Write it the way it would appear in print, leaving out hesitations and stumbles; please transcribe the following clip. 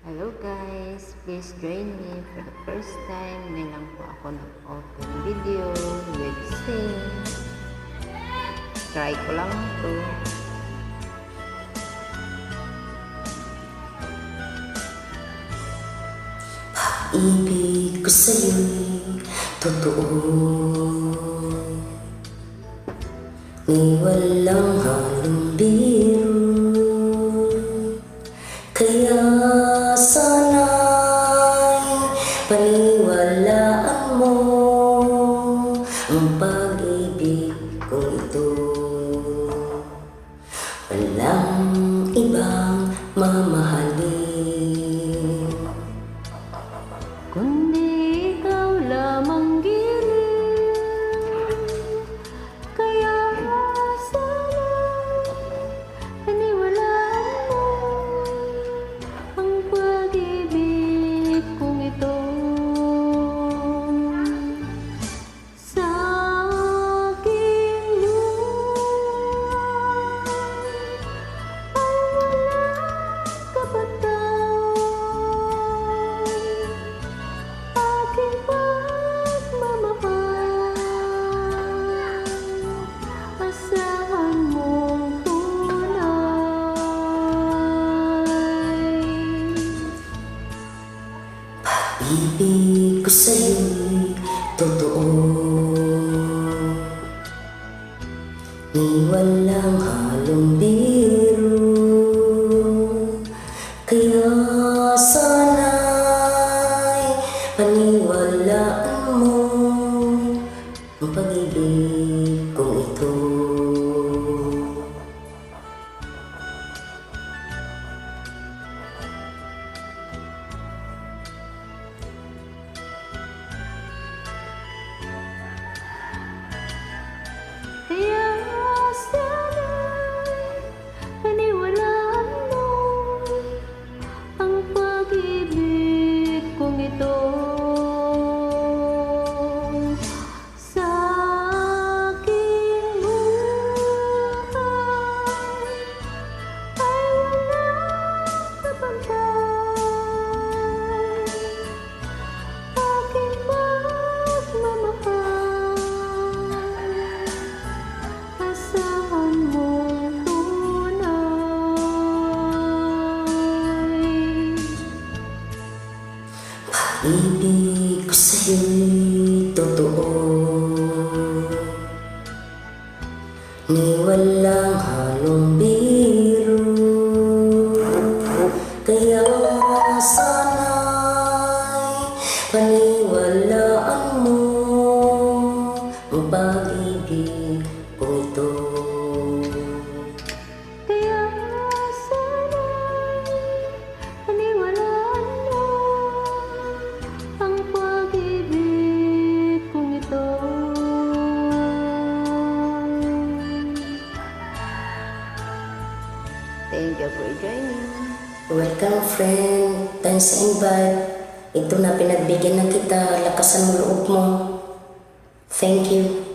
Hello guys, please join me for the first time. Ngayon lang po ako nag-open video with sing. Try ko lang to. Ibig ko sa'yo'y totoo, ni walang halong biro. Kaya sana'y paniwalaan mo ang pag-ibig kong ito. Walang ibang mamahalin Kundi ikaw lamang giliw. Kaya sana paniwalaan mo ang pag-ibig kong ito. Sa aking buhay ay walang kapantay. Aking pagmamahal, asahan mong tunay. Ibig ko sa'yo'y totoo, ni walang halong biro. Kaya sana'y paniwalaan mo ang pag-ibig kong ito. Kaya sana'y paniwalaan mo ang pag-ibig kong ito. Sa aking buhay ay walang kapantay. Aking pagmamahal, asahan mong tunay. Ibig ko sa'yo'y totoo, ni walang halong biro. Kaya sana'y paniwalaan mo ang pag-ibig kong ito. Kaya sana'y paniwalaan mo ang pag-ibig kong ito. Thank you for joining. Welcome friend, thanks sa invite. Ito na pinagbigyan na kita, lakasan mo loob mo. Thank you.